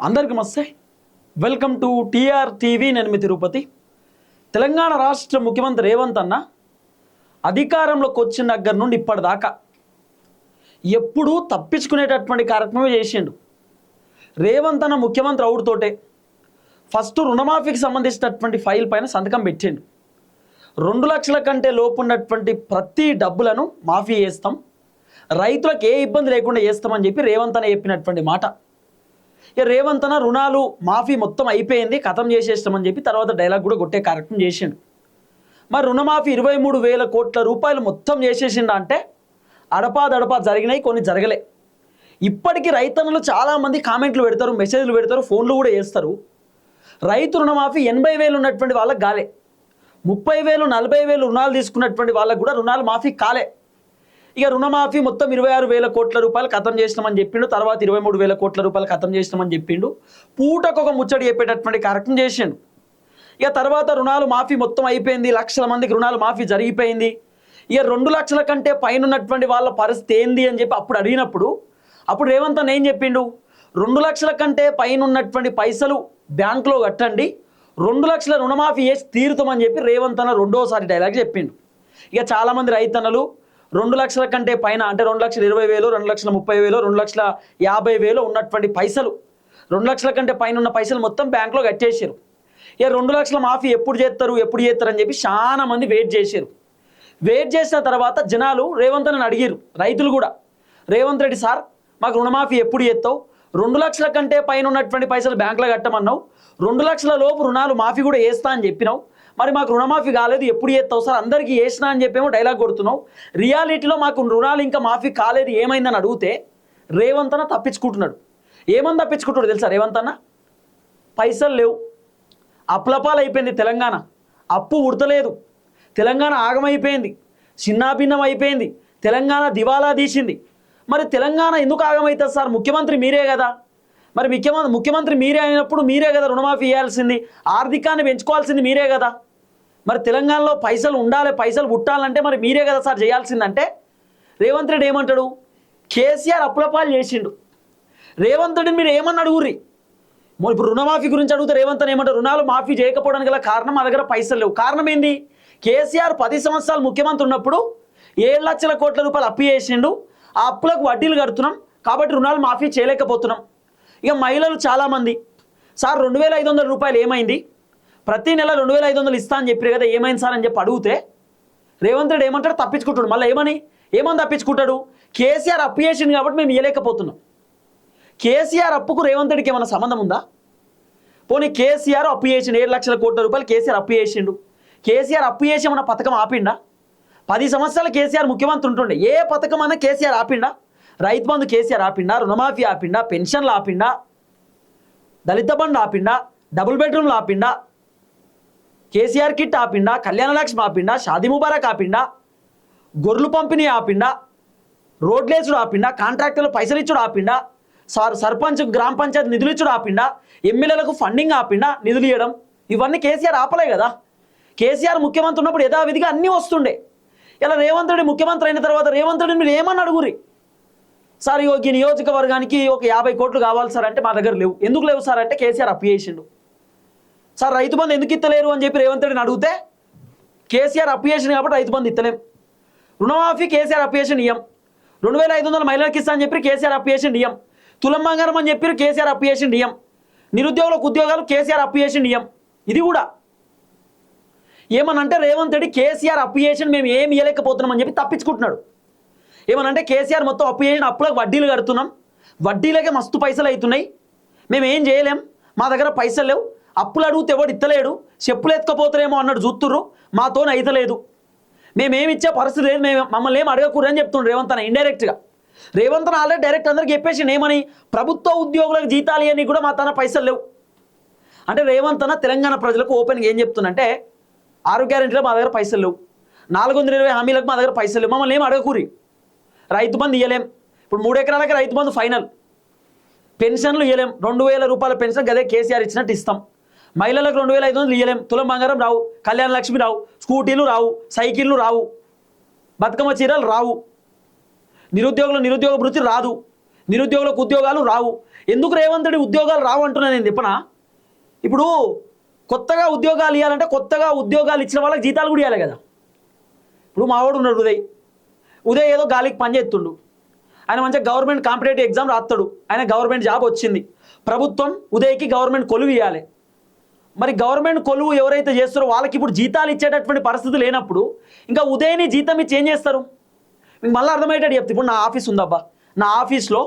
అందరికీ నమస్తే. Welcome to TR TV. నేను మీ తిరుపతి. తెలంగాణ రాష్ట్ర ముఖ్యమంత్రి రేవంత్ అన్న అధికారంలోకి వచ్చిన దగ్గర నుండి ఇప్పటిదాకా ఎప్పుడూ తప్పించుకునేటటువంటి కార్యక్రమం చేసిండు. రేవంత్ అన్న ముఖ్యమంత్రి అవుడుతోటే ఫస్ట్ రుణమాఫీకి సంబంధించినటువంటి ఫైల్ పైన సంతకం పెట్టిండు. 2 లక్షల కంటే లోపు ఉన్నటువంటి ప్రతి డబ్బులను మాఫీ చేస్తాం, రైతులకు ఏ ఇబ్బంది లేకుండా చేస్తామని చెప్పి రేవంత్ అన్న చెప్పినటువంటి మాట. ఇక రేవంత్ అన్న రుణాలు మాఫీ మొత్తం అయిపోయింది, ఖతం చేసేస్తామని చెప్పి తర్వాత డైలాగ్ కూడా కొట్టే కార్యక్రమం చేసిండు. మరి రుణమాఫీ 23,000 కోట్ల రూపాయలు మొత్తం చేసేసిండా అంటే అడపా జరిగినాయి, కొన్ని జరగలే. ఇప్పటికీ రైతన్నలు చాలామంది కామెంట్లు పెడతారు, మెసేజ్లు పెడతారు, ఫోన్లు కూడా చేస్తారు. రైతు రుణమాఫీ 80,000 ఉన్నటువంటి వాళ్ళకి కాలే, 30,000 40,000 రుణాలు తీసుకున్నటువంటి వాళ్ళకు కూడా రుణాలు మాఫీ కాలే. ఇక రుణమాఫీ మొత్తం 26,000 కోట్ల రూపాయలు ఖతం చేసినామని చెప్పిండు. తర్వాత 23,000 కోట్ల రూపాయలు ఖతం చేసినామని చెప్పిండు. పూటకు ఒక ముచ్చడి చెప్పేటటువంటి కార్యక్రమం చేసిండు. ఇక తర్వాత రుణాలు మాఫీ మొత్తం అయిపోయింది, లక్షల మందికి రుణాలు మాఫీ జరిగిపోయింది. ఇక 2 లక్షల కంటే పైన ఉన్నటువంటి వాళ్ళ పరిస్థితి ఏంది అని చెప్పి అప్పుడు అడిగినప్పుడు అప్పుడు రేవంత్ అన్న ఏం చెప్పిండు? 2 లక్షల కంటే పైన ఉన్నటువంటి పైసలు బ్యాంకులో కట్టండి, 2 లక్షల రుణమాఫీ చేసి తీరుతామని చెప్పి రేవంత్ అన్న రెండోసారి డైలాగ్ చెప్పిండు. ఇక చాలామంది రైతన్నలు 2 లక్షల కంటే పైన అంటే 2,20,000, 2,30,000, 2,50,000 ఉన్నటువంటి పైసలు, 2 లక్షల కంటే పైన ఉన్న పైసలు మొత్తం బ్యాంకులో కట్టేసారు. ఇక 2 లక్షల మాఫీ ఎప్పుడు చేస్తారు అని చెప్పి చాలా మంది వెయిట్ చేశారు. వెయిట్ చేసిన తర్వాత జనాలు రేవంత్ అన్నని అడిగారు, రైతులు కూడా, రేవంత్ రెడ్డి సార్ మాకు రుణమాఫీ ఎప్పుడు చేస్తావు? 2 లక్షల కంటే పైన ఉన్నటువంటి పైసలు బ్యాంకులో కట్టమన్నావు, 2 లక్షల లోపు రుణాలు మాఫీ కూడా వేస్తా అని చెప్పినావు, మరి మాకు రుణమాఫీ కాలేదు, ఎప్పుడు చేస్తావు సార్? అందరికీ వేసినా అని చెప్పేమో డైలాగ్ కొడుతున్నావు. రియాలిటీలో మాకు రుణాలు ఇంకా మాఫీ కాలేదు, ఏమైందని అడిగితే రేవంత్ అన్న తప్పించుకుంటున్నాడు. ఏమని తప్పించుకుంటాడు తెలుసా రేవంత్ అన్న? పైసలు లేవు, అప్లపాలు అయిపోయింది తెలంగాణ, అప్పు ఉడతలేదు, తెలంగాణ ఆగమైపోయింది, చిన్నాభిన్నం అయిపోయింది, తెలంగాణ దివాలా తీసింది. మరి తెలంగాణ ఎందుకు ఆగమవుతుంది సార్? ముఖ్యమంత్రి మీరే కదా, మరి ముఖ్యమంత్రి మీరే అయినప్పుడు మీరే కదా రుణమాఫీ చేయాల్సింది, ఆర్థికాన్ని పెంచుకోవాల్సింది మీరే కదా. మరి తెలంగాణలో పైసలు ఉండాలి, పైసలు పుట్టాలంటే మరి మీరే కదా సార్ చేయాల్సిందంటే రేవంత్ రెడ్డి ఏమంటాడు? కేసీఆర్ అప్పులపాలు చేసిండు. రేవంత్ రెడ్డిని మీరు ఏమన్నా అడుగుర్రి. ఇప్పుడు రుణమాఫీ గురించి అడిగితే రేవంత్ అని ఏమంటారు? రుణాలు మాఫీ చేయకపోవడానికి గల కారణం మా దగ్గర పైసలు లేవు. కారణం ఏంది? కేసీఆర్ 10 సంవత్సరాలు ముఖ్యమంత్రి ఉన్నప్పుడు 7 లక్షల కోట్ల రూపాయలు అప్పు చేసిండు, ఆ అప్పులకు వడ్డీలు కడుతున్నాం కాబట్టి రుణాలు మాఫీ చేయలేకపోతున్నాం. ఇక మహిళలు చాలామంది సార్ 2,500 రూపాయలు ఏమైంది, ప్రతి నెల 2,500 ఇస్తా అని చెప్పారు కదా, ఏమైంది సార్ అని చెప్పి అడిగితే రేవంత్ రెడ్డి ఏమంటాడు? తప్పించుకుంటాడు. మళ్ళీ ఏమని తప్పించుకుంటాడు? కేసీఆర్ అప్పు చేసిండు కాబట్టి మేము ఇవ్వలేకపోతున్నాం. కేసీఆర్ అప్పుకు రేవంత్ రెడ్డికి ఏమైనా సంబంధం ఉందా? పోనీ కేసీఆర్ అప్పు చేసిండు, 7 లక్షల కోట్ల రూపాయలు కేసీఆర్ అప్పు చేసిండు. కేసీఆర్ అప్పు చేసి ఏమన్నా పథకం ఆపిండా? 10 సంవత్సరాలు కేసీఆర్ ముఖ్యమంత్రి ఉంటుండే, ఏ పథకం అన్నా కేసీఆర్ ఆపిండా? రైతు బంధు కేసీఆర్ ఆపిండా? రుణమాఫీ ఆపిండా? పెన్షన్లు ఆపిండా? దళిత బంధు ఆపిండా? డబుల్ బెడ్రూమ్లు ఆపిండా? కేసీఆర్ కిట్ ఆపిండా? కళ్యాణ లక్ష్మి ఆపిండా? షాదీ ముబారక్ ఆపిండా? గొర్రెలు పంపిణీ ఆపిండా? రోడ్లేసుడు ఆపిండా? కాంట్రాక్టర్లు పైసలు ఇచ్చుడు ఆపిండా? సర్పంచ్ గ్రామ పంచాయతీ నిధులు ఇచ్చుడు ఆపిండా? ఎమ్మెల్యేలకు ఫండింగ్ ఆపిండా? నిధులు ఇవ్వడం ఇవన్నీ కేసీఆర్ ఆపలే కదా. కేసీఆర్ ముఖ్యమంత్రి ఉన్నప్పుడు యథావిధిగా అన్నీ వస్తుండే. ఇలా రేవంత్ రెడ్డి ముఖ్యమంత్రి అయిన తర్వాత రేవంత్ రెడ్డిని మీరు ఏమని అడుగురి? సార్ ఈ నియోజకవర్గానికి ఒక 50 కోట్లు కావాలి సార్ అంటే మా దగ్గర లేవు. ఎందుకు లేవు సార్ అంటే కేసీఆర్ అప్పు చేసిండు. సార్ రైతు బంధు ఎందుకు ఇత్తలేరు అని చెప్పి రేవంత్ రెడ్డిని అడిగితే కేసీఆర్ అప్పు చేసిండు కాబట్టి రైతు బంధు ఇత్తలేం. రుణమాఫీ కేసీఆర్ అప్పు చేసిండు ఇయ్యం. 2,500 మహిళలకు ఇస్తా అని చెప్పి కేసీఆర్ అప్పు చేసిండు ఇయ్యం. తులం బంగారం అని చెప్పి కేసీఆర్ అప్పు చేసిండు ఇయ్యం. నిరుద్యోగులకు ఉద్యోగాలు కేసీఆర్ అప్పు చేసిండు ఇయ్యం. ఇది కూడా ఏమనంటే రేవంత్ రెడ్డి కేసీఆర్ అప్పు చేసిండు మేము ఏమి ఇవ్వలేకపోతున్నాం అని చెప్పి తప్పించుకుంటున్నాడు. ఏమనంటే కేసీఆర్ మొత్తం అప్పు చేసిన అప్పులకు వడ్డీలు కడుతున్నాం, వడ్డీలకే మస్తు పైసలు అవుతున్నాయి, మేము ఏం చేయలేం, మా దగ్గర పైసలు లేవు, అప్పులు అడిగితే ఎవడు ఇత్తలేడు, చెప్పులు ఎత్తుకపోతారేమో అన్నట్టు చూస్తుర్రు, మాతోనే అయితలేదు, మేమేమి ఇచ్చే పరిస్థితి లేదు, మమ్మల్ని ఏం అడగకూడదు అని చెప్తుండ్రు రేవంత్ అన్న ఇండైరెక్ట్గా. రేవంత్ అన్న ఆల్రెడీ డైరెక్ట్ అందరికి చెప్పేసి ఏమని, ప్రభుత్వ ఉద్యోగులకు జీతాలు అని కూడా మా తన పైసలు లేవు అంటే రేవంత్ అన్న తెలంగాణ ప్రజలకు ఓపెన్గా ఏం చెప్తున్నంటే 6 గ్యారెంటీలో మా దగ్గర పైసలు లేవు, 420 హామీలకు మా దగ్గర పైసలు లేవు, మమ్మల్ని ఏం అడగకూరి, రైతు బంధు ఇవ్వలేం, ఇప్పుడు 3 ఎకరాలకి రైతు బంధు ఫైనల్, పెన్షన్లు ఇవ్వలేం, 2,000 రూపాయల పెన్షన్ గదే కేసీఆర్ ఇచ్చినట్టు ఇస్తాం, మహిళలకు 2,500 ఇవ్వలేం, తులం బంగారం రావు, కళ్యాణ లక్ష్మి రావు, స్కూటీలు రావు, సైకిళ్ళు రావు, బతుకమ్మ చీరలు రావు, నిరుద్యోగ భృతి రాదు, నిరుద్యోగులకు ఉద్యోగాలు రావు. ఎందుకు రేవంత్ రెడ్డి ఉద్యోగాలు రావంటున్నా నేను చెప్పనా? ఇప్పుడు కొత్తగా ఉద్యోగాలు ఇవ్వాలంటే కొత్తగా ఉద్యోగాలు ఇచ్చిన వాళ్ళకి జీతాలు కూడా ఇవ్వాలి కదా. ఇప్పుడు మావాడు ఉన్నాడు ఉదయ్ ఏదో గాలికి పని చేస్తుండు, ఆయన మంచిగా గవర్నమెంట్ కాంపిటేటివ్ ఎగ్జామ్ రాస్తాడు, ఆయన గవర్నమెంట్ జాబ్ వచ్చింది, ప్రభుత్వం ఉదయ్కి గవర్నమెంట్ కొలువు ఇవ్వాలి. మరి గవర్నమెంట్ కొలువు ఎవరైతే చేస్తారో వాళ్ళకి ఇప్పుడు జీతాలు ఇచ్చేటటువంటి పరిస్థితి లేనప్పుడు ఇంకా ఉదయ్ని జీతం ఇచ్చి ఏం చేస్తారు? మీకు మళ్ళీ అర్థమయ్యేటట్టు చెప్తే, ఇప్పుడు నా ఆఫీస్ ఉందబ్బా, నా ఆఫీస్లో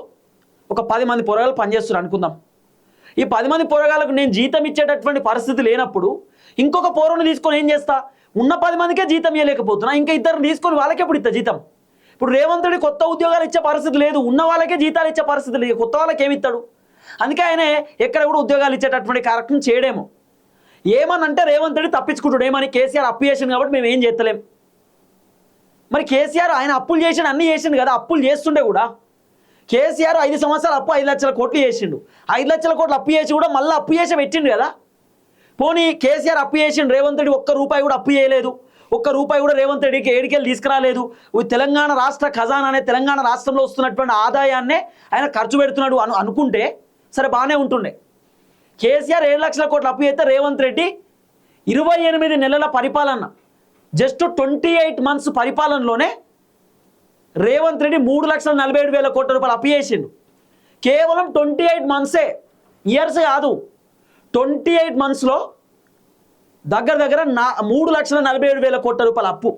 ఒక 10 మంది పొరగాలు పనిచేస్తారు అనుకుందాం. ఈ 10 మంది పొరగాలకు నేను జీతం ఇచ్చేటటువంటి పరిస్థితి లేనప్పుడు ఇంకొక పోరను తీసుకొని ఏం చేస్తా? ఉన్న 10 మందికే జీతం ఇవ్వలేకపోతున్నా, ఇంకా ఇద్దరు తీసుకొని వాళ్ళకే ఇప్పుడు ఇస్తా జీతం. ఇప్పుడు రేవంత్ రెడ్డి కొత్త ఉద్యోగాలు ఇచ్చే పరిస్థితి లేదు, ఉన్న వాళ్ళకే జీతాలు ఇచ్చే పరిస్థితి లేదు, కొత్త వాళ్ళకి ఏమి ఇస్తాడు? అందుకే ఆయన ఎక్కడ కూడా ఉద్యోగాలు ఇచ్చేటటువంటి కార్యక్రమం చేయడేమో. ఏమనంటే రేవంత్ రెడ్డి తప్పించుకుంటాడు, ఏమని కేసీఆర్ అప్పు చేసింది కాబట్టి మేము ఏం చేస్తలేం. మరి కేసీఆర్ ఆయన అప్పులు చేసిండు, అన్నీ చేసిండు కదా, అప్పులు చేస్తుండే కూడా కేసీఆర్ 5 సంవత్సరాలు అప్పు 5 లక్షల కోట్లు చేసిండు, 5 లక్షల కోట్లు అప్పు చేసి కూడా మళ్ళీ అప్పు చేసి పెట్టిండు కదా. పోనీ కేసీఆర్ అప్పు చేసిండు, రేవంత్ రెడ్డి ఒక్క రూపాయి కూడా అప్పు చేయలేదు, ఒక్క రూపాయి కూడా రేవంత్ రెడ్డికి ఏడికెళ్ళి తీసుకురాలేదు. తెలంగాణ రాష్ట్ర ఖజానా అనే తెలంగాణ రాష్ట్రంలో వస్తున్నటువంటి ఆదాయాన్నే ఆయన ఖర్చు పెడుతున్నాడు అనుకుంటే సరే బాగానే ఉంటుండే. కేసీఆర్ 7 లక్షల కోట్లు అప్పు చేస్తే రేవంత్ రెడ్డి 28 నెలల పరిపాలన, జస్ట్ 28 మంత్స్ పరిపాలనలోనే రేవంత్ రెడ్డి 3,47,000 కోట్ల రూపాయలు అప్పు చేసిండు. కేవలం 28 మంత్సే, ఇయర్స్ కాదు, 28 మంత్స్లో దగ్గర 3,47,000 కోట్ల రూపాయల అప్పు.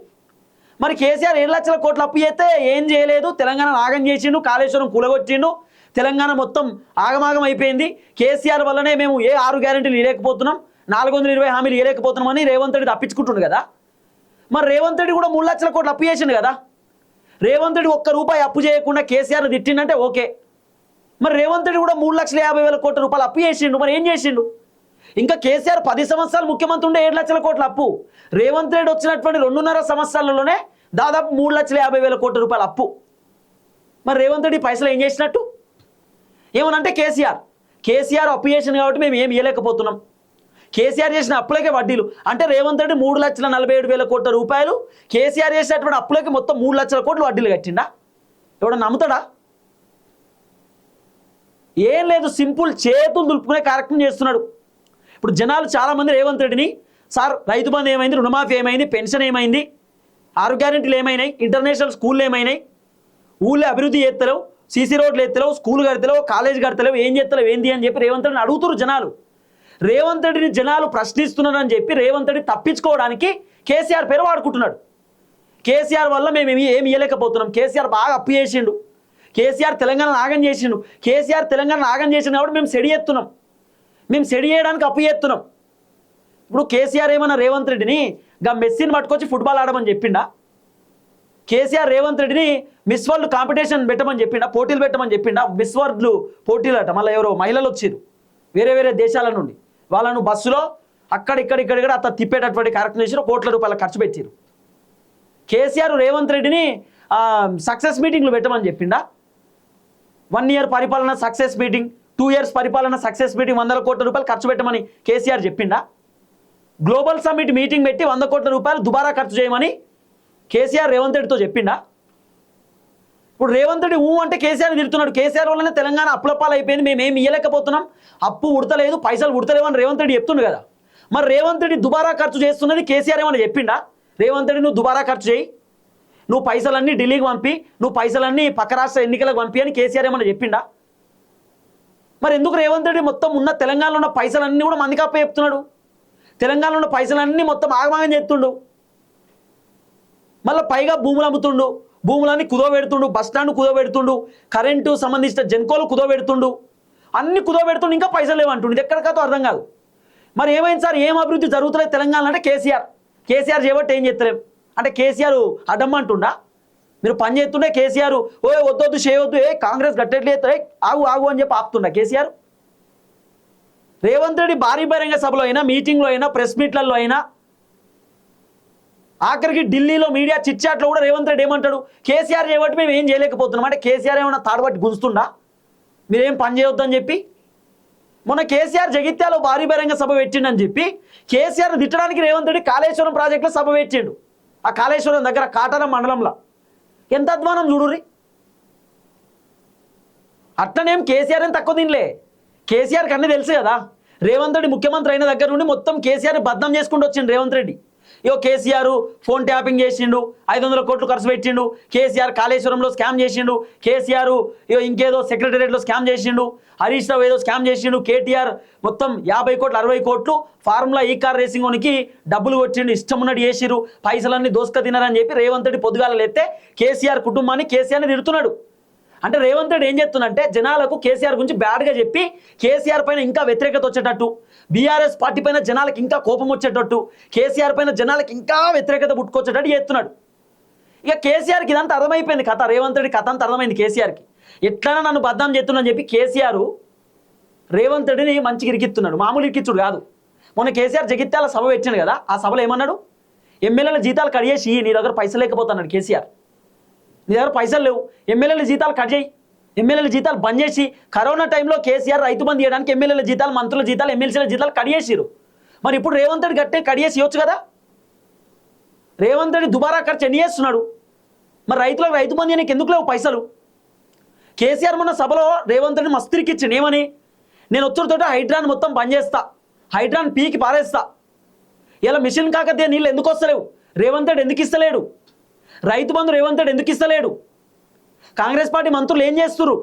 మరి కేసీఆర్ 7 లక్షల కోట్ల అప్పు చేస్తే ఏం చేయలేదు, తెలంగాణ ఆగం చేసిండు, కాళేశ్వరం కూలగొట్టిండు, తెలంగాణ మొత్తం ఆగమాగం అయిపోయింది. కేసీఆర్ వల్లనే మేము ఏ 6 గ్యారెంటీలు ఇవ్వలేకపోతున్నాం, 420 హామీలు ఇవ్వలేకపోతున్నాం అని రేవంత్ రెడ్డి తప్పించుకుంటుండు కదా. మరి రేవంత్ రెడ్డి కూడా 3 లక్షల కోట్లు అప్పు చేసిండు కదా. రేవంత్ రెడ్డి ఒక్క రూపాయి అప్పు చేయకుండా కేసీఆర్ తిట్టిండంటే ఓకే. మరి రేవంత్ రెడ్డి కూడా 3,50,000 కోట్ల రూపాయలు అప్పు చేసిండు, మరి ఏం చేసిండు? ఇంకా కేసీఆర్ 10 సంవత్సరాలు ముఖ్యమంత్రి ఉండే 7 లక్షల కోట్ల అప్పు, రేవంత్ రెడ్డి వచ్చినటువంటి 2.5 సంవత్సరాలలోనే దాదాపు 3,50,000 కోట్ల రూపాయల అప్పు. మరి రేవంత్ రెడ్డి పైసలు ఏం చేసినట్టు? ఏమనంటే కేసీఆర్ అప్పు చేసింది కాబట్టి మేము ఏం ఇవ్వలేకపోతున్నాం, కేసీఆర్ చేసిన అప్పులకే వడ్డీలు అంటే రేవంత్ రెడ్డి 3,47,000 కోట్ల రూపాయలు కేసీఆర్ చేసినటువంటి అప్పులకి మొత్తం 3 లక్షల కోట్లు వడ్డీలు కట్టిండా? ఎవడన్నా నమ్ముతాడా? ఏం లేదు, సింపుల్ చేతులు దులుపుకునే కార్యక్రమం చేస్తున్నాడు. ఇప్పుడు జనాలు చాలామంది రేవంత్ రెడ్డిని, సార్ రైతు బంధు ఏమైంది, రుణమాఫీ ఏమైంది, పెన్షన్ ఏమైంది, 6 గ్యారెంటీలు ఏమైనాయి, ఇంటర్నేషనల్ స్కూళ్ళు ఏమైనాయి, ఊళ్ళో అభివృద్ధి చేస్తలేవు, సీసీ రోడ్లు ఎత్తలేవు, స్కూల్ కడతలేవు, కాలేజ్ కడతలేవు, ఏం చేస్తలేవు ఏంది అని చెప్పి రేవంత్ రెడ్డిని అడుగుతున్నారు జనాలు. రేవంత్ రెడ్డిని జనాలు ప్రశ్నిస్తున్నారని చెప్పి రేవంత్ రెడ్డి తప్పించుకోవడానికి కేసీఆర్ పేరు వాడుకుంటున్నాడు. కేసీఆర్ వల్ల మేము ఏమి ఇవ్వలేకపోతున్నాం, కేసీఆర్ బాగా అప్పు చేసిండు, కేసీఆర్ తెలంగాణ ఆగం చేసిండు, కేసీఆర్ తెలంగాణ ఆగం చేసిండు కాబట్టి మేము సెడి ఎత్తున్నాం, మేము సెడి చేయడానికి అప్పు చేస్తున్నాం. ఇప్పుడు కేసీఆర్ ఏమన్నా రేవంత్ రెడ్డిని మెస్సీని పట్టుకొచ్చి ఫుట్బాల్ ఆడమని చెప్పిండా? కేసీఆర్ రేవంత్ రెడ్డిని మిస్ వరల్డ్ కాంపిటీషన్ పెట్టమని చెప్పిండా, పోటీలు పెట్టమని చెప్పిండా? మిస్ వరల్డ్ పోటీలు అట, మళ్ళీ ఎవరో మహిళలు వచ్చారు వేరే దేశాల నుండి, వాళ్ళను బస్సులో అక్కడ అత్త తిప్పేటటువంటి కార్యక్రమం చేసి కోట్ల రూపాయల ఖర్చు పెట్టారు. కేసీఆర్ రేవంత్ రెడ్డిని సక్సెస్ మీటింగ్లు పెట్టమని చెప్పిండా? 1 ఇయర్ పరిపాలన సక్సెస్ మీటింగ్, 2 ఇయర్స్ పరిపాలన సక్సెస్ మీటింగ్ 100 కోట్ల రూపాయలు ఖర్చు పెట్టమని కేసీఆర్ చెప్పిండా? గ్లోబల్ సమ్మిట్ మీటింగ్ పెట్టి 100 కోట్ల రూపాయలు దుబారా ఖర్చు చేయమని కేసీఆర్ రేవంత్ రెడ్డితో చెప్పిండా? ఇప్పుడు రేవంత్ రెడ్డి అంటే కేసీఆర్ తిడుతున్నాడు, కేసీఆర్ వల్లనే తెలంగాణ అప్పులపాలు అయిపోయింది, మేము ఏమి ఇవ్వలేకపోతున్నాం, అప్పు ఉడతలేదు, పైసలు ఉడతలేవు అని రేవంత్ రెడ్డి చెప్తుండు కదా. మరి రేవంత్ రెడ్డి దుబారా ఖర్చు చేస్తున్నది కేసీఆర్ ఏమన్నా చెప్పిండా? రేవంత్ రెడ్డి నువ్వు దుబారా ఖర్చు చేయి, నువ్వు పైసలన్నీ ఢిల్లీకి పంపి, నువ్వు పైసలన్నీ పక్క రాష్ట్ర ఎన్నికలకు పంపి అని కేసీఆర్ ఏమన్నా చెప్పిండా? మరి ఎందుకు రేవంత్ రెడ్డి మొత్తం ఉన్న తెలంగాణలో ఉన్న పైసలన్నీ కూడా మందికి అప్ప చెప్తున్నాడు, తెలంగాణలో ఉన్న పైసలన్నీ మొత్తం ఆగమాగం చేస్తుండు, మళ్ళీ పైగా భూములు అమ్ముతుండు, భూములన్నీ కుదోబెడుతుండు, బస్టాండ్ కుదోబెడుతుండు, కరెంటు సంబంధించిన జెన్కోలు కుదోబెడుతుండు, అన్ని కుదోబెడుతుండు, ఇంకా పైసలు లేవంటుండు. ఇది ఎక్కడ కాదో అర్థం కాదు. మరి ఏమైంది సార్, ఏం అభివృద్ధి జరుగుతలేదు తెలంగాణ అంటే కేసీఆర్ చేయబట్టి ఏం చేస్తలేం అంటే కేసీఆర్ అడ్డమ్మంటుండా? మీరు పని చేస్తుండే కేసీఆర్ వద్దొద్దు చేయవద్దు, కాంగ్రెస్ గట్టెట్లేదు, ఆగు అని చెప్పి ఆపుతుండా కేసీఆర్? రేవంత్ రెడ్డి భారీ బహిరంగ సభలో అయినా, మీటింగ్లో అయినా, ప్రెస్ మీట్లలో అయినా, ఆఖరికి ఢిల్లీలో మీడియా చిట్చాట్లో కూడా రేవంత్ రెడ్డి ఏమంటాడు, కేసీఆర్ చేయబట్టి మేము ఏం చేయలేకపోతున్నాం అంటే కేసీఆర్ ఏమన్నా తాడబట్టి గుంజుతుండా మీరేం పని చేయొద్దని చెప్పి? మొన్న కేసీఆర్ జగిత్యాలో భారీ బహిరంగ సభ పెట్టిండని చెప్పి కేసీఆర్ తిట్టడానికి రేవంత్ రెడ్డి కాళేశ్వరం ప్రాజెక్టులో సభ పెట్టిండు. ఆ కాళేశ్వరం దగ్గర కాటారం మండలంలో ఎంత అధ్వానం చూడుర్రి. అట్లనేం కేసీఆర్ అని తక్కువ తినలే. కేసీఆర్కి అన్నీ తెలుసు కదా. రేవంత్ రెడ్డి ముఖ్యమంత్రి అయిన దగ్గర నుండి మొత్తం కేసీఆర్ బద్నాం చేసుకుంటూ వచ్చిండు రేవంత్ రెడ్డి. ఇగో కేసీఆర్ ఫోన్ ట్యాపింగ్ చేసిండు, 500 కోట్లు ఖర్చు పెట్టిండు, కేసీఆర్ కాళేశ్వరంలో స్కామ్ చేసిండు, కేసీఆర్ ఇగో ఇంకేదో సెక్రటేరియట్లో స్కామ్ చేసిండు, హరీష్ రావు ఏదో స్కామ్ చేసిండు, కేటీఆర్ మొత్తం 50 కోట్లు 60 కోట్లు ఫార్ములా ఈ కార్ రేసింగ్ ఓనికి డబ్బులు కొట్టిండు, ఇష్టం ఉన్నట్టు చేసిరు, పైసలన్నీ దోసుక తినారని చెప్పి రేవంత్ రెడ్డి పొద్దుగాల లేస్తే కేసీఆర్ కుటుంబాన్ని కేసీఆర్ని తిడుతున్నాడు. అంటే రేవంత్ రెడ్డి ఏం చెప్తుందంటే జనాలకు కేసీఆర్ గురించి బ్యాడ్గా చెప్పి కేసీఆర్ పైన ఇంకా వ్యతిరేకత వచ్చేటట్టు, బీఆర్ఎస్ పార్టీ పైన జనాలకు ఇంకా కోపం వచ్చేటట్టు, కేసీఆర్ పైన జనాలకు ఇంకా వ్యతిరేకత పుట్టుకొచ్చేటట్టు చేస్తున్నాడు. ఇక కేసీఆర్కి ఇదంతా అర్థమైపోయింది కథ, రేవంత్ రెడ్డి కథ అంతా అర్థమైంది కేసీఆర్కి. ఎట్లైనా నన్ను బద్నాం చేస్తున్నాను చెప్పి కేసీఆర్ రేవంత్ రెడ్డిని మంచిగా ఇరికిస్తున్నాడు. మామూలు ఇరికిచ్చుడు కాదు. మొన్న కేసీఆర్ జగిత్యాల సభ పెట్టాడు కదా, ఆ సభలో ఏమన్నాడు, ఎమ్మెల్యేల జీతాలు కడిగేసి నీ దగ్గర పైసలు లేకపోతున్నాడు కేసీఆర్, నీ దగ్గర పైసలు లేవు, ఎమ్మెల్యేల జీతాలు కట్ చేయి, ఎమ్మెల్యేల జీతాలు బంద్ చేసి, కరోనా టైంలో కేసీఆర్ రైతు బంద్ చేయడానికి ఎమ్మెల్యేల జీతాలు, మంత్రుల జీతాలు, ఎమ్మెల్సీల జీతాలు కట్ చేసిరు. మరి ఇప్పుడు రేవంత్ రెడ్డి గట్టే కట్ చేసి ఇవ్వచ్చు కదా. రేవంత్ రెడ్డి దుబారా ఖర్చు ఎన్ని చేస్తున్నాడు. మరి రైతులకు రైతు బంద్ చేయడానికి ఎందుకు లేవు పైసలు. కేసీఆర్ మొన్న సభలో రేవంత్ రెడ్డి మస్తిరికిచ్చిండు ఏమని, నేను వచ్చుడితోటి హైడ్రాన్ మొత్తం బంద్ చేస్తా, హైడ్రాన్ పీకి పారేస్తా. ఇలా మిషన్ కాకతే నీళ్ళు ఎందుకు వస్తలేవు, రేవంత్ రెడ్డి ఎందుకు ఇస్తలేడు, రైతు బంధు రేవంత్ రెడ్డి ఎందుకు ఇస్తలేడు, కాంగ్రెస్ పార్టీ మంత్రులు ఏం చేస్తున్నారు,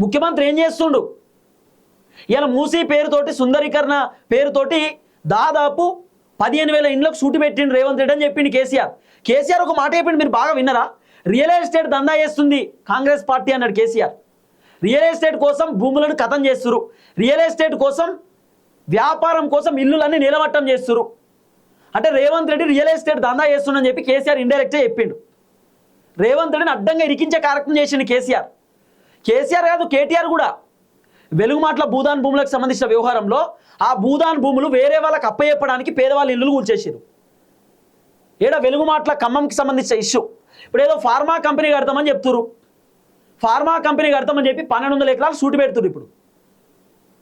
ముఖ్యమంత్రి ఏం చేస్తుండు. ఇలా మూసీ పేరుతోటి సుందరీకరణ పేరుతోటి దాదాపు 15,000 ఇండ్లకు సూటి పెట్టిండు రేవంత్ రెడ్డి అని చెప్పిండు కేసీఆర్. కేసీఆర్ ఒక మాట చెప్పిండు, మీరు బాగా విన్నరా, రియల్ ఎస్టేట్ దందా చేస్తుంది కాంగ్రెస్ పార్టీ అన్నాడు కేసీఆర్. రియల్ ఎస్టేట్ కోసం భూములను కథం చేస్తున్నారు, రియల్ ఎస్టేట్ కోసం వ్యాపారం కోసం ఇల్లులన్నీ నిలబట్టం చేస్తున్నారు. అంటే రేవంత్ రెడ్డి రియల్ ఎస్టేట్ దందా చేస్తుండని చెప్పి కేసీఆర్ ఇండైరెక్ట్గా చెప్పిండు. రేవంత్ రెడ్డిని అడ్డంగా ఇరికించే కార్యక్రమం చేసిండు కేసీఆర్. కేసీఆర్ కాదు కేటీఆర్ కూడా వెలుగుమాట్ల భూదాన్ భూములకు సంబంధించిన వ్యవహారంలో ఆ భూదాన్ భూములు వేరే వాళ్ళకి అప్పచెప్పడానికి పేదవాళ్ళ ఇల్లులు కూల్చేసారు. ఏడా వెలుగుమాట్ల ఖమ్మంకి సంబంధించిన ఇష్యూ. ఇప్పుడు ఏదో ఫార్మా కంపెనీ కడతామని చెప్తున్నారు, ఫార్మా కంపెనీ కడతామని చెప్పి 1200 ఎకరాలు సూటి పెడుతున్నారు. ఇప్పుడు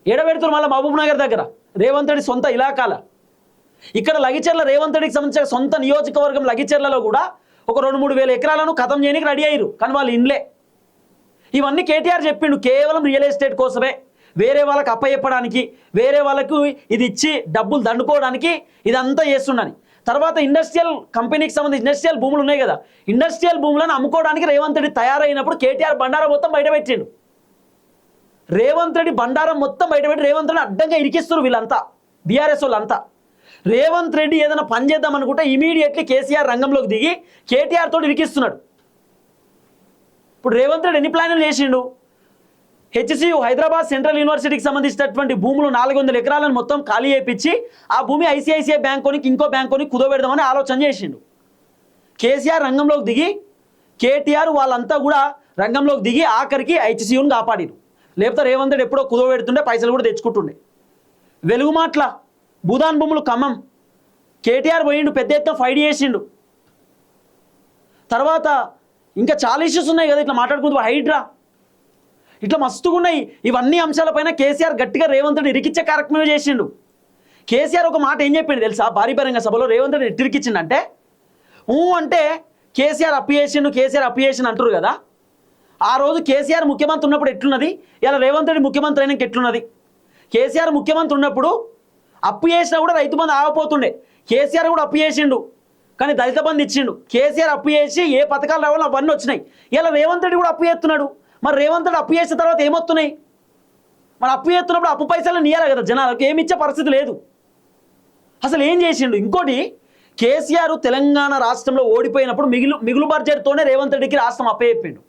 ఏడ పెడుతున్నారు మళ్ళీ మహబూబ్ నగర్ దగ్గర రేవంత్ రెడ్డి సొంత ఇలాకాల. ఇక్కడ లగిచెర్ల రేవంత్ రెడ్డికి సంబంధించిన సొంత నియోజకవర్గం లగిచెర్లలో కూడా ఒక 2-3 వేల ఎకరాలను ఖతం చేయడానికి రెడీ అయ్యారు, కానీ వాళ్ళు ఇండ్లే. ఇవన్నీ కేటీఆర్ చెప్పిండు కేవలం రియల్ ఎస్టేట్ కోసమే, వేరే వాళ్ళకి అప్పచెప్పడానికి, వేరే వాళ్ళకు ఇది ఇచ్చి డబ్బులు దండుకోవడానికి ఇదంతా చేస్తుండని. తర్వాత ఇండస్ట్రియల్ కంపెనీకి సంబంధించి ఇండస్ట్రియల్ భూములు ఉన్నాయి కదా, ఇండస్ట్రియల్ భూములను అమ్ముకోవడానికి రేవంత్ రెడ్డి తయారైనప్పుడు కేటీఆర్ బండారం మొత్తం బయటపెట్టిండు. రేవంత్ రెడ్డి బండారం మొత్తం బయటపెట్టి రేవంత్ రెడ్డి అడ్డంగా ఇరికిస్తారు వీళ్ళంతా, బీఆర్ఎస్ వాళ్ళంతా. రేవంత్ రెడ్డి ఏదైనా పని చేద్దాం అనుకుంటే ఇమీడియట్లీ కేసీఆర్ రంగంలోకి దిగి కేటీఆర్ తోటి ఇరికిస్తున్నాడు. ఇప్పుడు రేవంత్ రెడ్డి ఎన్ని ప్లాన్లు చేసిండు, హెచ్సియు హైదరాబాద్ సెంట్రల్ యూనివర్సిటీకి సంబంధించినటువంటి భూములు 400 ఎకరాలను మొత్తం ఖాళీ చేయించి ఆ భూమి ఐసిఐసిఐ బ్యాంకునికి ఇంకో బ్యాంకుని కుదోబెడదామని ఆలోచన చేసిండు. కేసీఆర్ రంగంలోకి దిగి కేటీఆర్ వాళ్ళంతా కూడా రంగంలోకి దిగి ఆఖరికి హెచ్సియుని కాపాడిరు. లేకపోతే రేవంత్ రెడ్డి ఎప్పుడో కుదోబెడుతుండే, పైసలు కూడా తెచ్చుకుంటుండే. వెలుగుమాట్ల భూదాన్ భూములు ఖమ్మం కేటీఆర్ పోయిండు, పెద్ద ఎత్తున ఫైట్ చేసిండు. తర్వాత ఇంకా చాలా ఇష్యూస్ ఉన్నాయి కదా, ఇట్లా మాట్లాడుకుంటూ హైడ్రా, ఇట్లా మస్తుగా ఉన్నాయి. ఇవన్నీ అంశాలపైన కేసీఆర్ గట్టిగా రేవంత్ రెడ్డి ఇరికిచ్చే కార్యక్రమం చేసిండు. కేసీఆర్ ఒక మాట ఏం చెప్పిండు తెలుసా, భారీ బహిరంగ సభలో రేవంత్ రెడ్డి ఎట్టిరికిచ్చిండంటే, అంటే కేసీఆర్ అప్పు చేసిండు, కేసీఆర్ అప్పు చేసిండు అంటారు కదా. ఆ రోజు కేసీఆర్ ముఖ్యమంత్రి ఉన్నప్పుడు ఎట్లున్నది, ఇలా రేవంత్ రెడ్డి ముఖ్యమంత్రి అయినాక ఎట్లున్నది. కేసీఆర్ ముఖ్యమంత్రి ఉన్నప్పుడు అప్పు చేసినా కూడా రైతు బంధు ఆగపోతుండే. కేసీఆర్ కూడా అప్పు చేసిండు, కానీ దళిత బంధు ఇచ్చిండు. కేసీఆర్ అప్పు చేసి ఏ పథకాలు రావాలో అవన్నీ వచ్చినాయి. ఇలా రేవంత్ రెడ్డి కూడా అప్పు చేస్తున్నాడు. మరి రేవంత్ రెడ్డి అప్పు చేసిన తర్వాత ఏమొస్తున్నాయి, మరి అప్పు చేస్తున్నప్పుడు అప్పు పైసలు నీయాలి కదా, జనాలకు ఏమి ఇచ్చే పరిస్థితి లేదు. అసలు ఏం చేసిండు. ఇంకోటి, కేసీఆర్ తెలంగాణ రాష్ట్రంలో ఓడిపోయినప్పుడు మిగులు బడ్జెట్తోనే రేవంత్ రెడ్డికి రాష్ట్రం అప్పచెప్పిండు.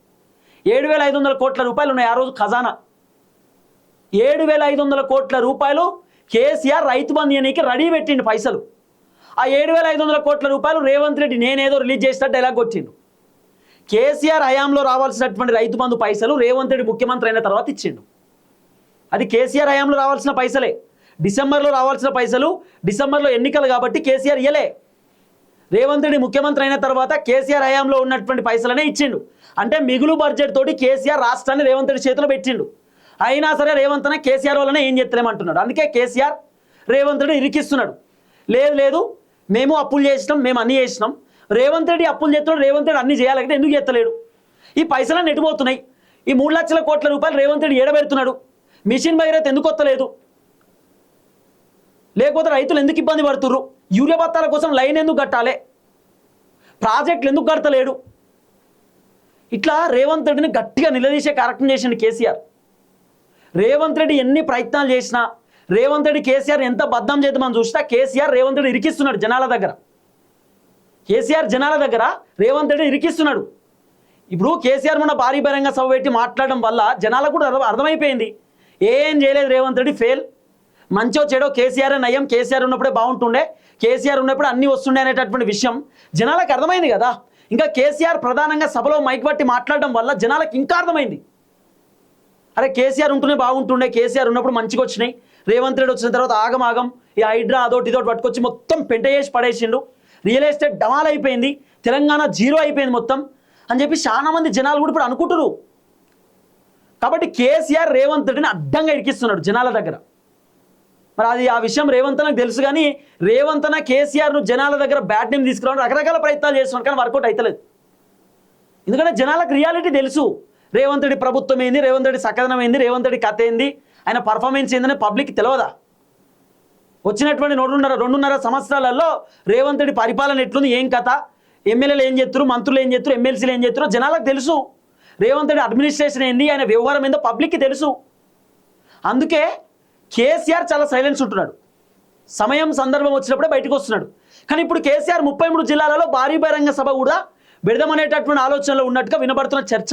7,500 కోట్ల రూపాయలు ఉన్నాయి ఆ రోజు ఖజానా. 7,500 కోట్ల రూపాయలు కేసీఆర్ రైతు బంధు ఇవ్వడానికి రెడీ పెట్టిండు పైసలు. ఆ 7,500 కోట్ల రూపాయలు రేవంత్ రెడ్డి నేనేదో రిలీజ్ చేసినట్టు డైలాగ్ కొట్టిండు. కేసీఆర్ హయాంలో రావాల్సినటువంటి రైతు బంధు పైసలు రేవంత్ రెడ్డి ముఖ్యమంత్రి అయిన తర్వాత ఇచ్చిండు. అది కేసీఆర్ హయాంలో రావాల్సిన పైసలే. డిసెంబర్లో రావాల్సిన పైసలు డిసెంబర్లో ఎన్నికలు కాబట్టి కేసీఆర్ ఇయ్యలే. రేవంత్ రెడ్డి ముఖ్యమంత్రి అయిన తర్వాత కేసీఆర్ హయాంలో ఉన్నటువంటి పైసలనే ఇచ్చిండు. అంటే మిగులు బడ్జెట్ తోటి కేసీఆర్ రాష్ట్రాన్ని రేవంత్ రెడ్డి చేతిలో పెట్టిండు. అయినా సరే రేవంత్ అన్న కేసీఆర్ వల్లనే ఏం చేస్తలేమంటున్నాడు. అందుకే కేసీఆర్ రేవంత్ రెడ్డి ఇరికిస్తున్నాడు. లేదు మేము అప్పులు చేసినాం, మేము అన్నీ చేసినాం, రేవంత్ రెడ్డి అప్పులు చేస్తున్నాడు, రేవంత్ రెడ్డి అన్నీ చేయాలంటే ఎందుకు చేస్తలేడు. ఈ పైసలన్నీ ఎటుపోతున్నాయి. ఈ 3 లక్షల కోట్ల రూపాయలు రేవంత్ రెడ్డి ఏడబెడుతున్నాడు? మిషన్ భగీరథ ఎందుకు వస్తలేదు? లేకపోతే రైతులు ఎందుకు ఇబ్బంది పడుతుర్రు? యూరియా బత్తాల కోసం లైన్ ఎందుకు కట్టాలి? ప్రాజెక్టులు ఎందుకు కడతలేడు? ఇట్లా రేవంత్ రెడ్డిని గట్టిగా నిలదీసే కార్యక్రమం చేసిండు కేసీఆర్. రేవంత్ రెడ్డి ఎన్ని ప్రయత్నాలు చేసినా, రేవంత్ రెడ్డి కేసీఆర్ ఎంత బద్దం చేద్దామని చూసినా కేసీఆర్ రేవంత్ రెడ్డి ఇరికిస్తున్నాడు జనాల దగ్గర. కేసీఆర్ జనాల దగ్గర రేవంత్ రెడ్డి ఇరికిస్తున్నాడు. ఇప్పుడు కేసీఆర్ మొన్న భారీ బహిరంగ సభ పెట్టి మాట్లాడడం వల్ల జనాలకు కూడా అర్థమైపోయింది, ఏం చేయలేదు రేవంత్ రెడ్డి, ఫెయిల్. మంచో చెడో కేసీఆర్ నయం, కేసీఆర్ ఉన్నప్పుడే బాగుంటుండే, కేసీఆర్ ఉన్నప్పుడు అన్నీ వస్తుండే అనేటటువంటి విషయం జనాలకు అర్థమైంది కదా. ఇంకా కేసీఆర్ ప్రధానంగా సభలో మైక్ పట్టి మాట్లాడడం వల్ల జనాలకు ఇంకా అర్థమైంది, అరే కేసీఆర్ ఉంటూనే బాగుంటుండే, కేసీఆర్ ఉన్నప్పుడు మంచిగా వచ్చినాయి, రేవంత్ రెడ్డి వచ్చిన తర్వాత ఆగమాగం ఈ హైడ్రా అదోటి ఇదోటి పట్టుకొచ్చి మొత్తం పెంట చేసి పడేసిండు, రియల్ ఎస్టేట్ డమాల్ అయిపోయింది, తెలంగాణ జీరో అయిపోయింది మొత్తం అని చెప్పి చాలా మంది జనాలు కూడా ఇప్పుడు అనుకుంటున్నారు. కాబట్టి కేసీఆర్ రేవంత్ రెడ్డిని అడ్డంగా ఇరికిస్తున్నాడు జనాల దగ్గర. మరి అది ఆ విషయం రేవంత్ అన్నకు తెలుసు, కానీ రేవంత్ అన్న కేసీఆర్ను జనాల దగ్గర బ్యాడ్ నేమ్ తీసుకురావడం రకరకాల ప్రయత్నాలు చేస్తున్నాడు, కానీ వర్కౌట్ అవుతలేదు. ఎందుకంటే జనాలకు రియాలిటీ తెలుసు, రేవంత్ రెడ్డి ప్రభుత్వం ఏంది, రేవంత్ రెడ్డి సకదనం ఏంది, రేవంత్ రెడ్డి కథ ఏంది, ఆయన పర్ఫార్మెన్స్ ఏందని పబ్లిక్ తెలియదా? వచ్చినటువంటి 2.5 సంవత్సరాలలో రేవంత్ రెడ్డి పరిపాలన ఎట్లుంది, ఏం కథ, ఎమ్మెల్యేలు ఏం చేస్తారు, మంత్రులు ఏం చేస్తారు, ఎమ్మెల్సీలు ఏం చేస్తారో జనాలకు తెలుసు. రేవంత్ రెడ్డి అడ్మినిస్ట్రేషన్ ఏంది, ఆయన వ్యవహారం ఏందో పబ్లిక్కి తెలుసు. అందుకే కేసీఆర్ చాలా సైలెన్స్ ఉంటున్నాడు, సమయం సందర్భం వచ్చినప్పుడే బయటకు వస్తున్నాడు. కానీ ఇప్పుడు కేసీఆర్ 33 జిల్లాలలో భారీ బహిరంగ సభ కూడా పెడదామనేటటువంటి ఆలోచనలో ఉన్నట్టుగా వినబడుతున్న చర్చ.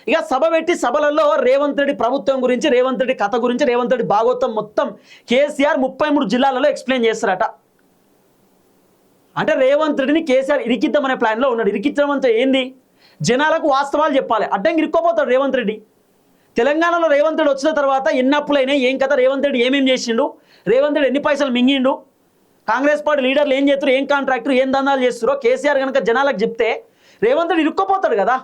ఇక సభ పెట్టి సభలలో రేవంత్ రెడ్డి ప్రభుత్వం గురించి, రేవంత్ రెడ్డి కథ గురించి, రేవంత్ రెడ్డి భాగవతం మొత్తం కేసీఆర్ 33 జిల్లాలలో ఎక్స్ప్లెయిన్ చేస్తారట. అంటే రేవంత్ రెడ్డిని కేసీఆర్ ఇరికిద్దామనే ప్లాన్లో ఉన్నాడు. ఇరికించడం అంటే ఏంది, జనాలకు వాస్తవాలు చెప్పాలి, అడ్డంగా ఇరుక్కోపోతాడు రేవంత్ రెడ్డి. తెలంగాణలో రేవంత్ రెడ్డి వచ్చిన తర్వాత ఎన్ని అప్పులైనాయి, ఏం కథ, రేవంత్ రెడ్డి ఏమేం చేసిండు, రేవంత్ రెడ్డి ఎన్ని పైసలు మింగిండు, కాంగ్రెస్ పార్టీ లీడర్లు ఏం చేస్తారు, ఏం కాంట్రాక్టర్ ఏం దందాలు చేస్తారో కేసీఆర్ కనుక జనాలకు చెప్తే రేవంత్ రెడ్డి ఇరుక్కోపోతాడు కదా.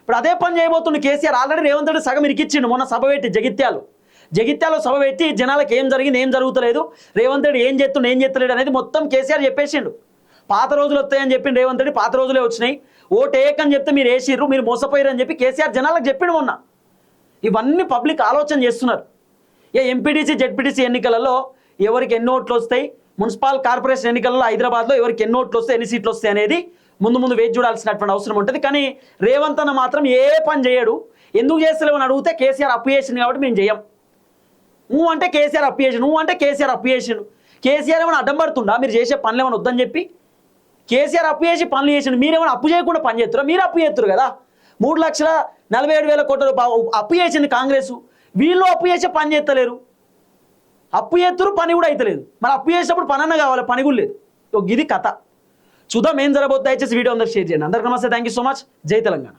ఇప్పుడు అదే పని చేయబోతుండు కేసీఆర్. ఆల్రెడీ రేవంత్ రెడ్డి సగం ఇరికిచ్చిండు మొన్న సభ పెట్టి జగిత్యాలో సభ పెట్టి జనాలకు ఏం జరిగింది, ఏం జరుగుతలేదు, రేవంత్ రెడ్డి ఏం చేస్తుండు, ఏం చేస్తలేడు అనేది మొత్తం కేసీఆర్ చెప్పేసిండు. పాత రోజులు వస్తాయని చెప్పిండు రేవంత్ రెడ్డి, పాత రోజులే వచ్చినాయి, ఓటు ఏకని చెప్తే మీరు వేసిర్రు, మీరు మోసపోయారు అని చెప్పి కేసీఆర్ జనాలకు చెప్పిండు మొన్న. ఇవన్నీ పబ్లిక్ ఆలోచన చేస్తున్నారు. ఎంపీటీసీ జెడ్పీటీసీ ఎన్నికలలో ఎవరికి ఎన్ని ఓట్లు వస్తాయి, మున్సిపల్ కార్పొరేషన్ ఎన్నికలలో హైదరాబాద్లో ఎవరికి ఎన్ని ఓట్లు వస్తాయి, ఎన్ని సీట్లు వస్తాయి అనేది ముందు వేచి చూడాల్సినటువంటి అవసరం ఉంటుంది. కానీ రేవంత్ అన్న మాత్రం ఏ పని చేయడు. ఎందుకు చేస్తలేమని అడిగితే కేసీఆర్ అప్పు చేసింది కాబట్టి మేము చేయం, నువ్వు అంటే కేసీఆర్ అప్పు చేసిండు, నువ్వు అంటే కేసీఆర్ అప్పు చేసిండు. కేసీఆర్ ఏమైనా అడ్డం పడుతుండా మీరు చేసే పనులు ఏమైనా వద్దని చెప్పి? కేసీఆర్ అప్పు చేసి పనులు చేసిండు, మీరేమైనా అప్పు చేయకుండా పని చేస్తారా? మీరు అప్పు చేస్తారు కదా. 3,47,000 కోట్ల రూపాయలు అప్పు చేసింది కాంగ్రెస్, వీళ్ళు అప్పు చేసే పని చేస్తలేరు. అప్పు చేస్తారు, పని కూడా అవుతలేదు. మరి అప్పు చేసేటప్పుడు పని అన్న కావాలి, పని కూడా లేదు. ఇది కథ. చూద్దాం ఏం జరగబోతుంది. దయచేసి వీడియో అందరికి షేర్ చేయండి. అందరికీ నమస్తే, థ్యాంక్ యూ సో మచ్. జై తెలంగాణ.